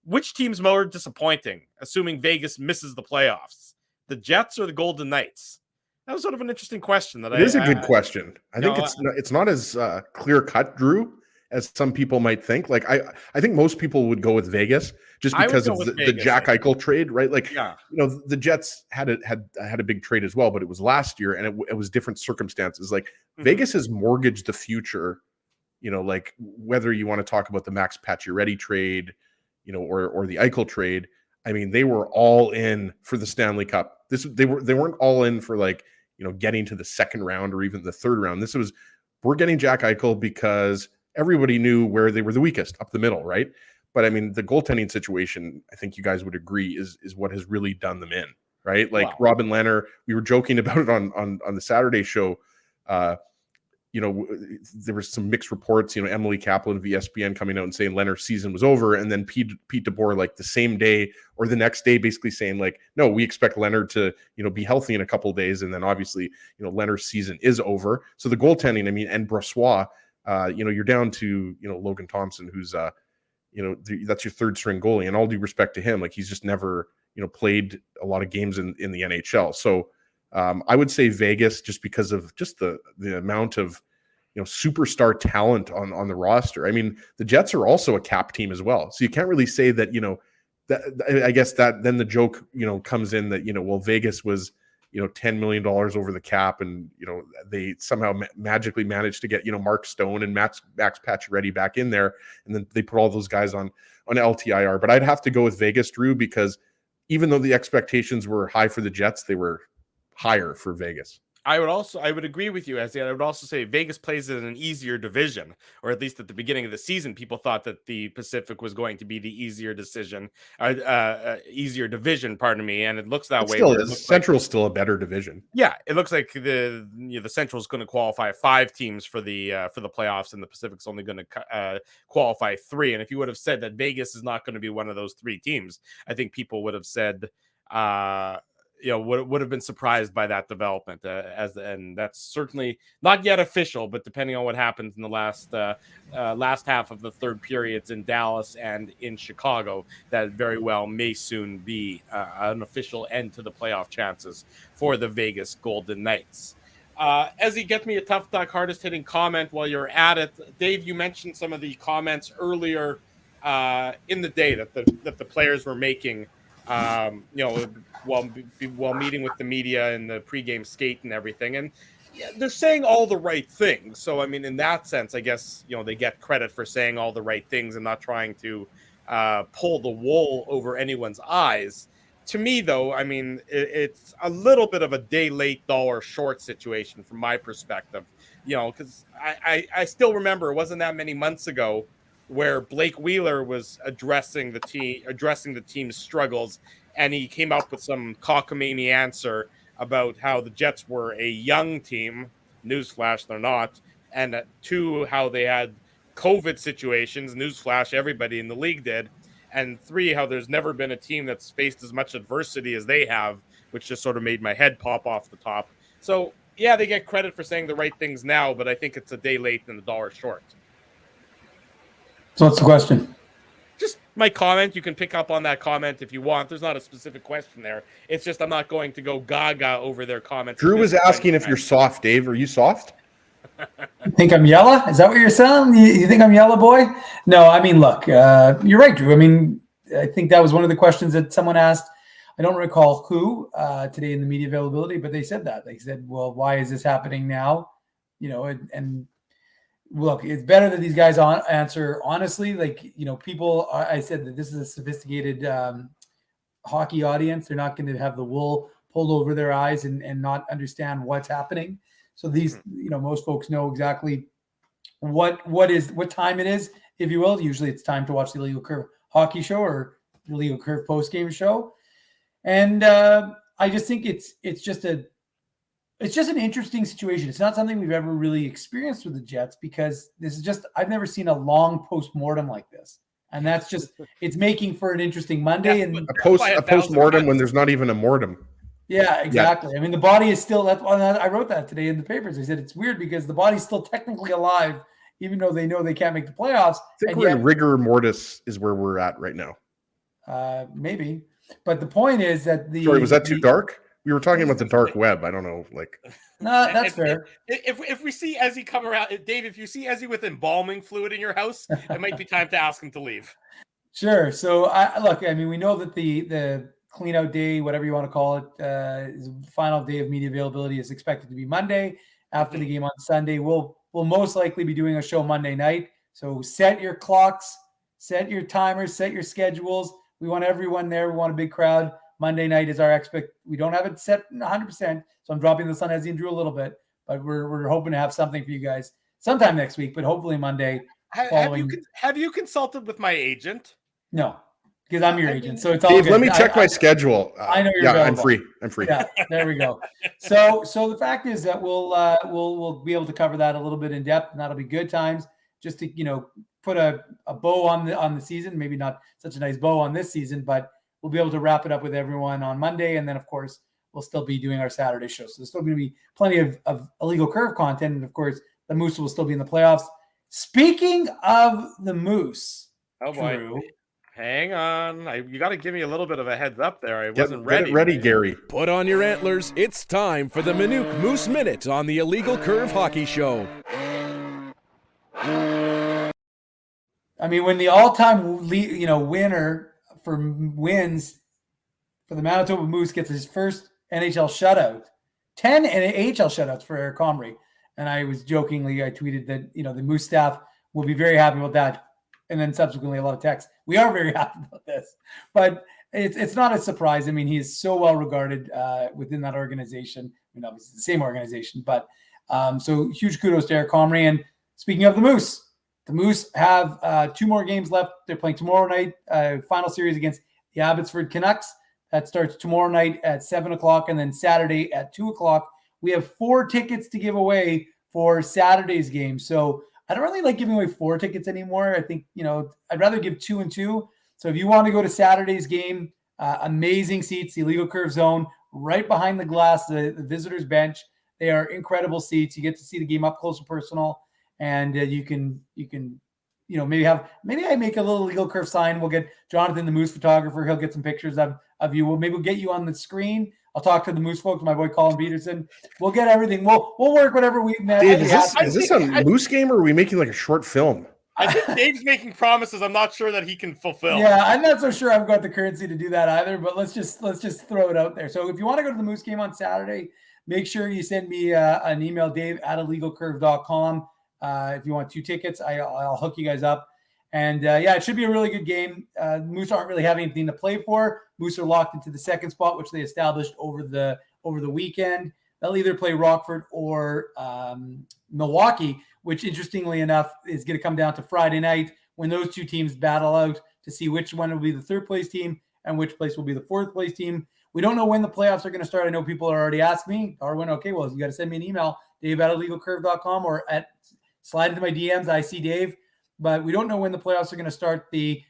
which team's more disappointing, assuming Vegas misses the playoffs? The Jets or the Golden Knights? That was sort of an interesting question. It is a good question. I think it's not as clear-cut, Drew, as some people might think. Like, I think most people would go with Vegas just because of the Jack Eichel trade, right? Like, the Jets had a big trade as well, but it was last year, and it was different circumstances. Like, Vegas has mortgaged the future, like whether you want to talk about the Max Pacioretty trade, or the Eichel trade. I mean, they were all in for the Stanley Cup. They weren't all in for getting to the second round or even the third round. We're getting Jack Eichel because everybody knew where they were the weakest, up the middle, right? But I mean, the goaltending situation, I think you guys would agree, is what has really done them in, right? Like, wow. Robin Lehner, we were joking about it on the Saturday show. There were some mixed reports, Emily Kaplan of ESPN coming out and saying Leonard's season was over. And then Pete DeBoer, like the same day or the next day, basically saying like, no, we expect Leonard to, be healthy in a couple of days. And then obviously, Leonard's season is over. So the goaltending, and Brossoit, you're down to, Logan Thompson, who's, that's your third string goalie. And all due respect to him, like he's just never, played a lot of games in the NHL. So, I would say Vegas, just because of just the amount of superstar talent on the roster. I mean, the Jets are also a cap team as well, so you can't really say that that. I guess that then the joke comes in that well, Vegas was $10 million over the cap, and they somehow magically managed to get Mark Stone and Max Pacioretty back in there, and then they put all those guys on LTIR. But I'd have to go with Vegas, Drew, because even though the expectations were high for the Jets, they were higher for Vegas. I would agree with you, Ezzy. I would also say Vegas plays in an easier division, or at least at the beginning of the season, people thought that the Pacific was going to be the easier division, and it looks that way. Still is. Central's still a better division. Yeah, it looks like the Central is going to qualify 5 teams for the playoffs, and the Pacific's only going to qualify 3. And if you would have said that Vegas is not going to be one of those 3 teams, I think people would have said, would have been surprised by that development. And that's certainly not yet official, but depending on what happens in the last half of the third periods in Dallas and in Chicago, that very well may soon be an official end to the playoff chances for the Vegas Golden Knights. Ezzy, get me a Tough Talk hardest hitting comment while you're at it. Dave, you mentioned some of the comments earlier in the day that the players were making, while meeting with the media and the pregame skate and everything. And yeah, they're saying all the right things. So, I mean, in that sense, I guess, they get credit for saying all the right things and not trying to pull the wool over anyone's eyes. To me, though, I mean, it's a little bit of a day late, dollar short situation from my perspective, because I still remember it wasn't that many months ago where Blake Wheeler was addressing the team's struggles, and he came up with some cockamamie answer about how the Jets were a young team. Newsflash, they're not. And 2, how they had COVID situations. Newsflash, everybody in the league did. And 3, how there's never been a team that's faced as much adversity as they have, which just sort of made my head pop off the top. So, yeah, they get credit for saying the right things now, but I think it's a day late and a dollar short. So what's the question? Just my comment. You can pick up on that comment if you want. There's not a specific question there. It's just I'm not going to go gaga over their comments. Drew was asking if you're soft, Dave. Are you soft? You think I'm yellow? Is that what you're saying? You think I'm yellow, boy? No, I mean, look, you're right, Drew. I mean, I think that was one of the questions that someone asked. I don't recall who today in the media availability, but they said that. They said, well, why is this happening now? And look, it's better that these guys answer honestly. People, I said that this is a sophisticated hockey audience. They're not going to have the wool pulled over their eyes and not understand what's happening. So these, most folks know exactly what time it is, if you will. Usually it's time to watch the Illegal Curve hockey show or the Illegal Curve post-game show. And I just think it's just an interesting situation. It's not something we've ever really experienced with the Jets because I've never seen a long post-mortem like this. And that's just, it's making for an interesting Monday. Yeah, and a post-mortem when there's not even a mortem. Yeah, exactly. Yeah. I mean, the body is still, I wrote that today in the papers. I said it's weird because the body's still technically alive, even though they know they can't make the playoffs. I think we're in rigor mortis is where we're at right now. Maybe. But the point is that Sorry, was that too dark? We were talking about the dark web. I don't know. No, that's fair. If we see Ezzy come around, Dave, if you see Ezzy with embalming fluid in your house, it might be time to ask him to leave. Sure. So, we know that the clean out day, whatever you want to call it, is final day of media availability is expected to be Monday after the game on Sunday. We'll most likely be doing a show Monday night. So set your clocks, set your timers, set your schedules. We want everyone there. We want a big crowd. Monday night is our expect. We don't have it set 100%. So I'm dropping this on Ezzy and Drew a little bit, but we're hoping to have something for you guys sometime next week, but hopefully Monday. Have you consulted with my agent? No. Because I'm your agent, so it's all Dave, good. let me check my schedule. I know you're available. I'm free. Yeah, there we go. So the fact is that we'll be able to cover that a little bit in depth, and that'll be good times just to put a bow on the season. Maybe not such a nice bow on this season, but we'll be able to wrap it up with everyone on Monday, and then of course we'll still be doing our Saturday show. So there's still going to be plenty of Illegal Curve content, and of course the Moose will still be in the playoffs. Speaking of the Moose, Drew, hang on. You got to give me a little bit of a heads up there. I wasn't ready. Get ready, Gary. Put on your antlers. It's time for the Minuk Moose Minute on the Illegal Curve Hockey Show. I mean, when the all-time winner for wins for the Manitoba Moose gets his first NHL shutout, 10 AHL shutouts for Eric Comrie. And I was jokingly, I tweeted that, the Moose staff will be very happy about that. And then subsequently a lot of texts. We are very happy about this. But it's not a surprise. I mean, he is so well regarded within that organization. I mean, obviously the same organization, but so huge kudos to Eric Comrie. And speaking of the Moose have 2 more games left. They're playing tomorrow night, final series against the Abbotsford Canucks. That starts tomorrow night at 7:00, and then Saturday at 2:00. We have 4 tickets to give away for Saturday's game. So I don't really like giving away 4 tickets anymore. I think, I'd rather give 2 and 2. So if you want to go to Saturday's game, amazing seats, the Illegal Curve Zone, right behind the glass, the visitors bench. They are incredible seats. You get to see the game up close and personal, and you can maybe I make a little Illegal Curve sign. We'll get Jonathan, the Moose photographer. He'll get some pictures of you. We'll get you on the screen. I'll talk to the Moose folks, my boy Colin Peterson. We'll get everything. We'll work whatever we met. Dave, is this a Moose game, or are we making like a short film? I think Dave's making promises I'm not sure that he can fulfill. Yeah, I'm not so sure I've got the currency to do that either, but let's just throw it out there. So if you want to go to the Moose game on Saturday, make sure you send me an email, dave@illegalcurve.com. If you want 2 tickets, I'll hook you guys up. And it should be a really good game. Moose aren't really having anything to play for. Moose are locked into the second spot, which they established over the weekend. They'll either play Rockford or Milwaukee, which interestingly enough is going to come down to Friday night when those 2 teams battle out to see which one will be the 3rd place team and which place will be the 4th place team. We don't know when the playoffs are going to start. I know people are already asking me, Darwin, okay, well, you got to send me an email, dave@illegalcurve.com, or slide into my DMs, I see Dave. But we don't know when the playoffs are going to start. The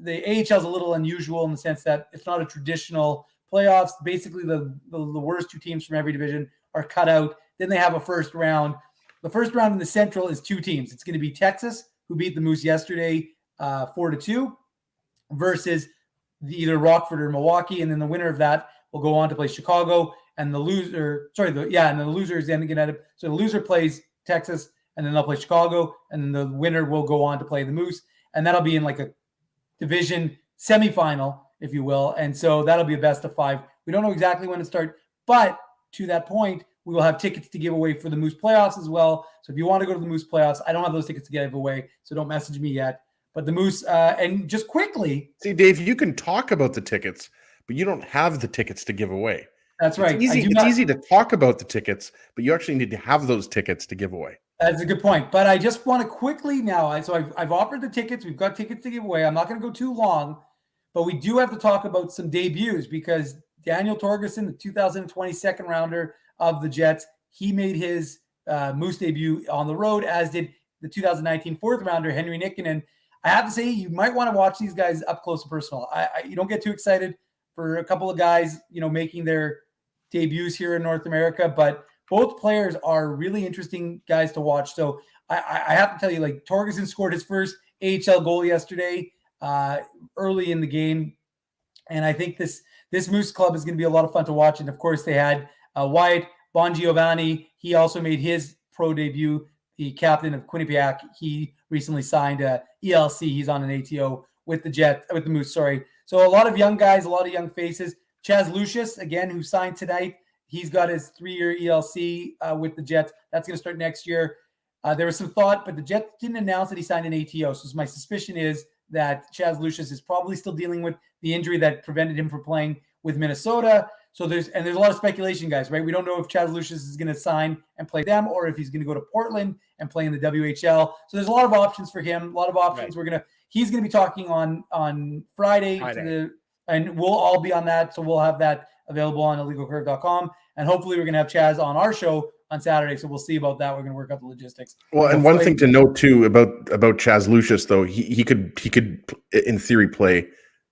AHL is a little unusual in the sense that it's not a traditional playoffs. Basically, the worst 2 teams from every division are cut out. Then they have a first round. The first round in the Central is 2 teams. It's going to be Texas, who beat the Moose yesterday 4-2, versus either Rockford or Milwaukee. And then the winner of that will go on to play Chicago. And the loser, and the loser is then going to, so the loser plays Texas, and then they'll play Chicago, and then the winner will go on to play the Moose. And that'll be in like a division semifinal, if you will. And so that'll be a best of 5. We don't know exactly when to start, but to that point, we will have tickets to give away for the Moose playoffs as well. So if you want to go to the Moose playoffs, I don't have those tickets to give away, so don't message me yet. But the Moose, and just quickly. See, Dave, you can talk about the tickets, but you don't have the tickets to give away. That's right. It's easy to talk about the tickets, but you actually need to have those tickets to give away. That's a good point. But I just want to quickly now. I've offered the tickets. We've got tickets to give away. I'm not going to go too long, but we do have to talk about some debuts because Daniel Torgerson, the 2020 second rounder of the Jets, he made his Moose debut on the road, as did the 2019 fourth rounder, Henry Nikkinen. I have to say, you might want to watch these guys up close and personal. You don't get too excited for a couple of guys, making their debuts here in North America, but both players are really interesting guys to watch. So I have to tell you, like, Torgerson scored his first AHL goal yesterday early in the game. And I think this Moose club is going to be a lot of fun to watch. And of course they had Wyatt Bongiovanni. He also made his pro debut, the captain of Quinnipiac. He recently signed a ELC. He's on an ATO with the Moose. So a lot of young guys, a lot of young faces. Chaz Lucius, again, who signed tonight. He's got his 3-year ELC with the Jets. That's going to start next year. There was some thought, but the Jets didn't announce that he signed an ATO. So my suspicion is that Chaz Lucius is probably still dealing with the injury that prevented him from playing with Minnesota. So there's a lot of speculation, guys, right? We don't know if Chaz Lucius is going to sign and play them or if he's going to go to Portland and play in the WHL. So there's a lot of options for him, a lot of options. Right. He's going to be talking on Friday. And we'll all be on that. So we'll have that available on illegalcurve.com. And hopefully we're going to have Chaz on our show on Saturday. So we'll see about that. We're going to work out the logistics. Well, and one thing to note too about Chaz Lucius, though, he could in theory play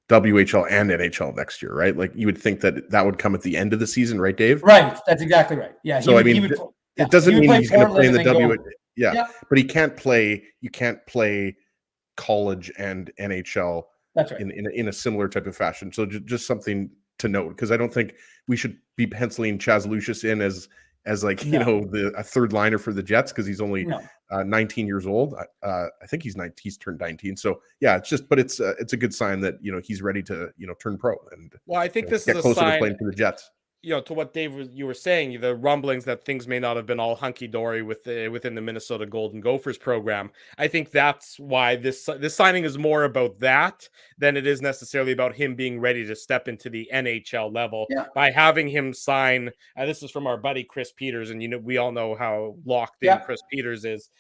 WHL and NHL next year, right? Like you would think that would come at the end of the season, right, Dave? Right. That's exactly right. Yeah. So it doesn't mean he's going to play in the WHL. Yeah. But he can't play. You can't play college and NHL. That's right. In a similar type of fashion. So just something to note, because I don't think we should be penciling Chaz Lucius in as a third liner for the Jets, because he's only 19 years old. I think he's turned 19. So yeah, it's a good sign that he's ready to turn pro and I think this get is closer a sign to playing for the Jets. to what you were saying, the rumblings that things may not have been all hunky dory within the Minnesota Golden Gophers program. I think that's why this signing is more about that than it is necessarily about him being ready to step into the NHL level. Yeah. By having him sign, this is from our buddy Chris Peters, and we all know how locked in Chris Peters is.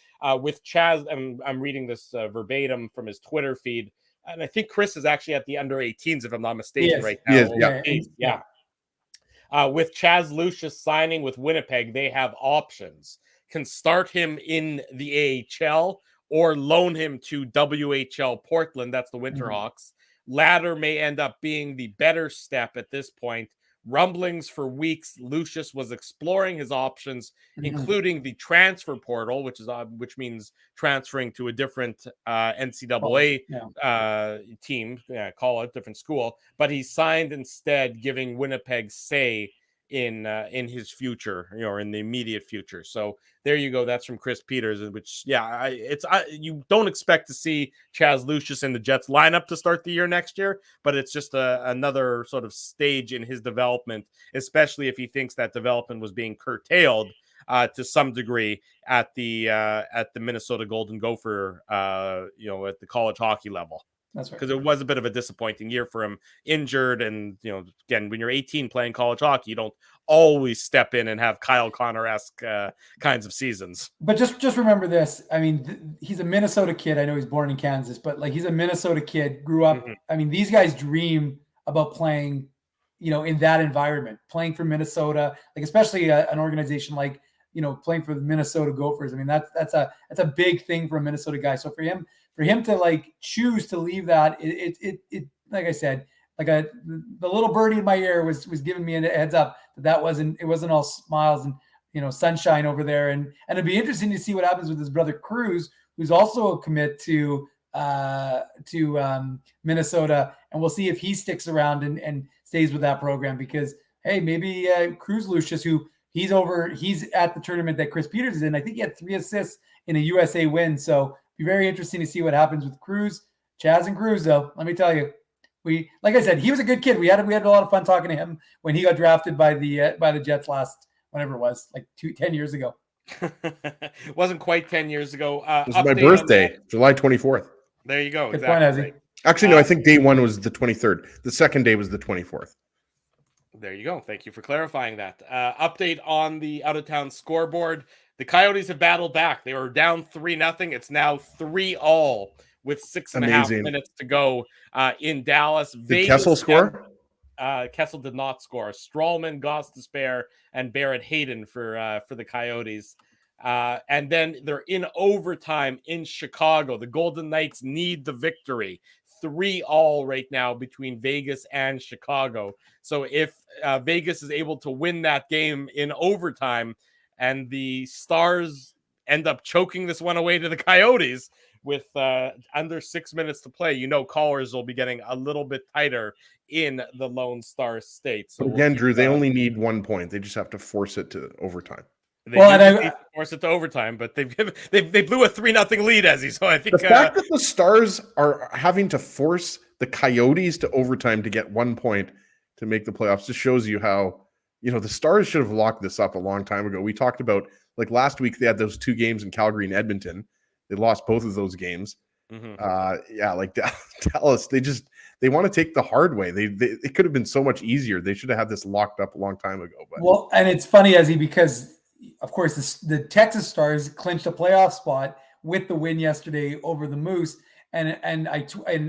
With Chaz, I'm reading this verbatim from his Twitter feed, and I think Chris is actually at the under 18s, if I'm not mistaken, right now. Yeah. With Chaz Lucius signing with Winnipeg, they have options. Can start him in the AHL or loan him to WHL Portland. That's the Winterhawks. Latter may end up being the better step at this point. Rumblings for weeks, Lucius was exploring his options, including the transfer portal, which means transferring to a different NCAA team, different school. But he signed instead, giving Winnipeg say in his future, or in the immediate future. So there you go. That's from Chris Peters, which you don't expect to see Chaz Lucius in the Jets lineup to start the year next year, but it's just another sort of stage in his development, especially if he thinks that development was being curtailed to some degree at the Minnesota Golden Gopher, at the college hockey level. That's right. Because it was a bit of a disappointing year for him, injured. And, again, when you're 18 playing college hockey, you don't always step in and have Kyle Connor-esque kinds of seasons. But just remember this. I mean, he's a Minnesota kid. I know he's born in Kansas, but he's a Minnesota kid, grew up. I mean, these guys dream about playing, in that environment, playing for Minnesota, especially an organization like, playing for the Minnesota Gophers. I mean, that's a big thing for a Minnesota guy. So for him to choose to leave that, it like I said, the little birdie in my ear was giving me a heads up that it wasn't all smiles and sunshine over there. And it'd be interesting to see what happens with his brother Cruz, who's also a commit to Minnesota, and we'll see if he sticks around and stays with that program, because hey, maybe Cruz Lucius, who he's at the tournament that Chris Peters is in. I think he had 3 assists in a USA win. So be very interesting to see what happens with Cruz, Chaz, and Cruz. Though, let me tell you, like I said, he was a good kid. We had a lot of fun talking to him when he got drafted by the Jets last, whenever it was, 10 years ago. It wasn't quite 10 years ago. It was my birthday, July 24th. There you go. Good exactly. point, Ezzy. Actually, no, I think day one was the 23rd. The second day was the 24th. There you go. Thank you for clarifying that. Update on the out-of-town scoreboard. The Coyotes have battled back. They were down 3-0. It's now 3-3 with 6.5 minutes to go in Dallas. Did Kessel score? Kessel did not score. Strawman, Goss Despair, and Barrett Hayden for the Coyotes. And then they're in overtime in Chicago. The Golden Knights need the victory. 3-3 right now between Vegas and Chicago. So if Vegas is able to win that game in overtime, and the Stars end up choking this one away to the Coyotes with under 6 minutes to play, callers will be getting a little bit tighter in the Lone Star State. So again, Drew, they only need 1 point. They just have to force it to overtime. They force it to overtime, but they blew a 3-0 lead, Ezzy. So I think the fact that the Stars are having to force the Coyotes to overtime to get 1 point to make the playoffs just shows you how, the Stars should have locked this up a long time ago. We talked about, last week, they had those 2 games in Calgary and Edmonton. They lost both of those games. Dallas, they want to take the hard way. It could have been so much easier. They should have had this locked up a long time ago. But well, and it's funny, Ezzy, because of course the Texas Stars clinched a playoff spot with the win yesterday over the Moose. And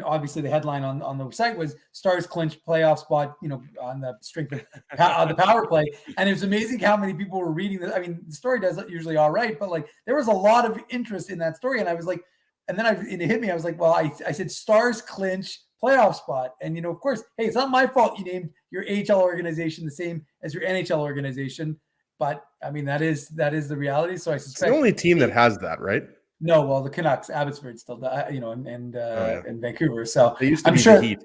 obviously the headline on the site was Stars clinched playoff spot, on the strength of the power play. And it was amazing how many people were reading this. I mean, the story does usually all right, but there was a lot of interest in that story. And I was like, and then it hit me. I was like, well, I said Stars clinch playoff spot. And, of course, hey, it's not my fault you named your AHL organization the same as your NHL organization. But I mean, that is the reality. So I suspect it's the only team that has that, right? No, well, the Canucks, Abbotsford still, and Vancouver. So they used to be sure the Heat.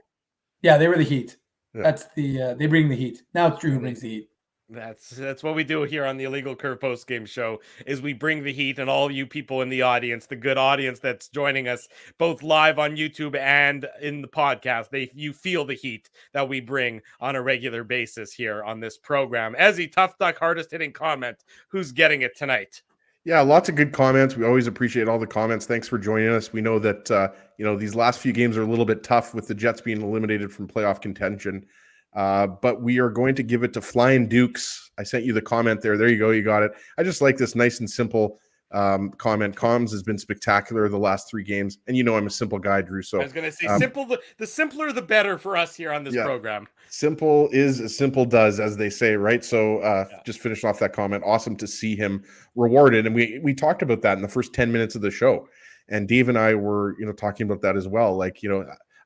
Yeah, they were the Heat. Yeah. That's the they bring the heat. Now it's Drew who brings the heat. That's what we do here on the Illegal Curve post game show is we bring the heat, and all you people in the audience, the good audience that's joining us both live on YouTube and in the podcast, you feel the heat that we bring on a regular basis here on this program. Ezzy, Tough Duck, hardest hitting comment. Who's getting it tonight? Yeah, lots of good comments. We always appreciate all the comments. Thanks for joining us. We know that these last few games are a little bit tough with the Jets being eliminated from playoff contention. But we are going to give it to Flying Dukes. I sent you the comment there. There you go. You got it. I just like this nice and simple comment. Comms has been spectacular the last 3 games. And I'm a simple guy, Drew. So I was going to say simple. The simpler, the better for us here on this program. Simple is as simple does, as they say, right? So just finish off that comment. Awesome to see him rewarded. And we talked about that in the first 10 minutes of the show. And Dave and I were, talking about that as well. Like,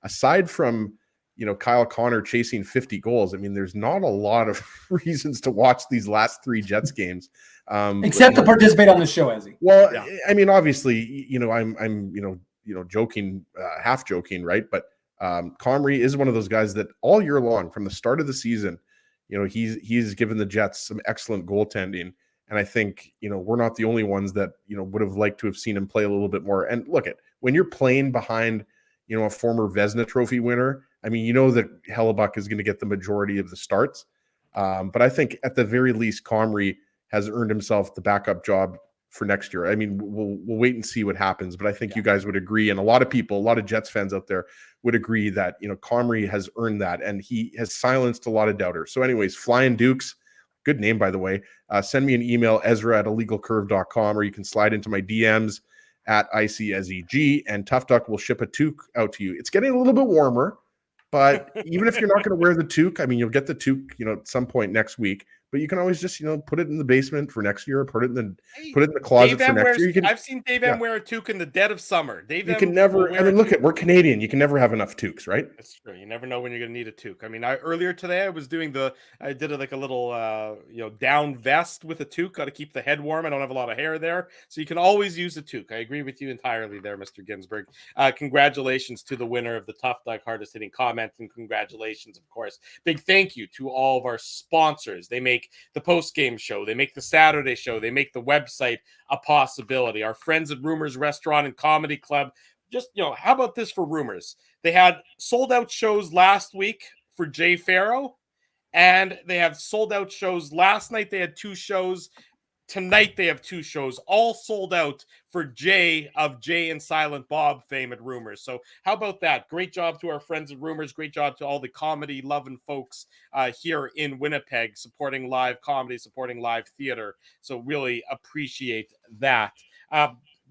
aside from, Kyle Connor chasing 50 goals. I mean, there's not a lot of reasons to watch these last 3 Jets games. Except to participate on the show, Ezzy. Well, yeah. I mean, obviously, I'm joking, half joking, right? But Comrie is one of those guys that all year long, from the start of the season, he's given the Jets some excellent goaltending. And I think, we're not the only ones that, would have liked to have seen him play a little bit more. And look, when you're playing behind, a former Vezina Trophy winner, I mean, that Hellebuck is going to get the majority of the starts. But I think at the very least, Comrie has earned himself the backup job for next year. I mean, we'll wait and see what happens. But I think you guys would agree, and a lot of Jets fans out there would agree that, Comrie has earned that, and he has silenced a lot of doubters. So anyways, Flying Dukes, good name, by the way. Send me an email, ezra@illegalcurve.com, or you can slide into my DMs at ICSEG, and Tough Duck will ship a toque out to you. It's getting a little bit warmer. But even if you're not going to wear the toque, I mean, you'll get the toque, at some point next week. But you can always just, put it in the basement for next year, or put it in the closet for next year. I've seen Dave M wear a toque in the dead of summer. You can never. I mean, we're Canadian. You can never have enough toques, right? That's true. You never know when you're going to need a toque. I mean, earlier today I was doing I did like a little, down vest with a toque. Got to keep the head warm. I don't have a lot of hair there, so you can always use a toque. I agree with you entirely there, Mr. Ginsburg. Congratulations to the winner of the Tough Duck hardest hitting comment, and congratulations, of course. Big thank you to all of our sponsors. They make the post-game show, they make the Saturday show, they make the website a possibility. Our friends at Rumors Restaurant and Comedy Club, just, how about this for Rumors? They had sold out shows last week for Jay Farrow, and they have sold out shows. Last night they had 2 shows. Tonight they have 2 shows, all sold out for Jay of Jay and Silent Bob fame at Rumors. So how about that? Great job to our friends at Rumors. Great job to all the comedy loving folks here in Winnipeg, supporting live comedy, supporting live theater. So really appreciate that.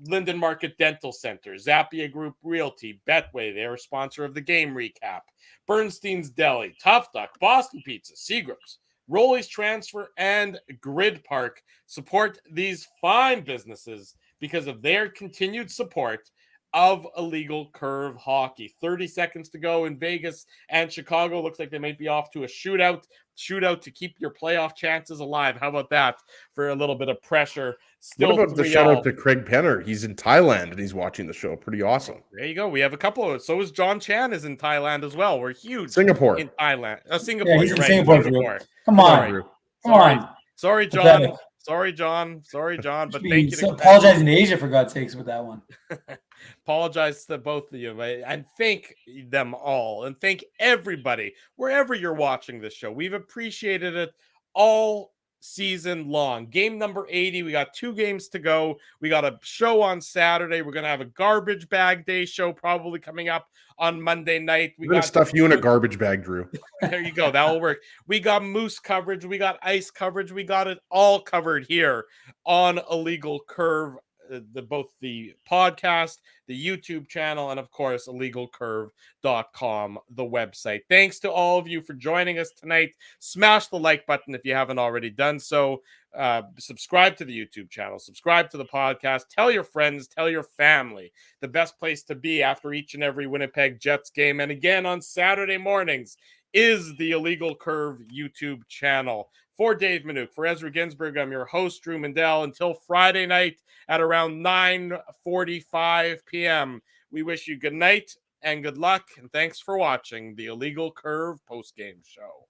Linden Market Dental Center, Zappia Group Realty, Betway, they're a sponsor of the game recap. Bernstein's Deli, Tough Duck, Boston Pizza, Seagram's, Rolly's Transfer, and Grid Park. Support these fine businesses because of their continued support of Illegal Curve Hockey. 30 seconds to go in Vegas and Chicago. Looks like they might be off to a shootout to keep your playoff chances alive. How about that for a little bit of pressure? Still, what about the shout out to Craig Penner? He's in Thailand and he's watching the show. Pretty awesome. There you go. We have a couple of it. So is John Chan is in Thailand as well. We're huge. Singapore. In Thailand. Singapore. Yeah, he's you're in right. Singapore. Come on. Sorry, John. Sorry, John. But thank you. Apologize in Asia, for God's sakes, with that one. Apologize to both of you, and thank them all, and thank everybody wherever you're watching this show. We've appreciated it all season long. Game number 80. We got 2 games to go. We got a show on Saturday. We're gonna have a garbage bag day show probably coming up on Monday night. We're gonna stuff you in a garbage bag, Drew. There you go. That will work. We got Moose coverage. We got ice coverage. We got it all covered here on Illegal Curve. Both the podcast, the YouTube channel, and of course illegalcurve.com, the website. Thanks to all of you for joining us tonight. Smash the like button if you haven't already done so. Subscribe to the YouTube channel, subscribe to the podcast, tell your friends, tell your family. The best place to be after each and every Winnipeg Jets game, and again on Saturday mornings, is the Illegal Curve YouTube channel. For Dave Manouk, for Ezra Ginsburg, I'm your host, Drew Mandel. Until Friday night at around 9:45 p.m., we wish you good night and good luck, and thanks for watching the Illegal Curve postgame show.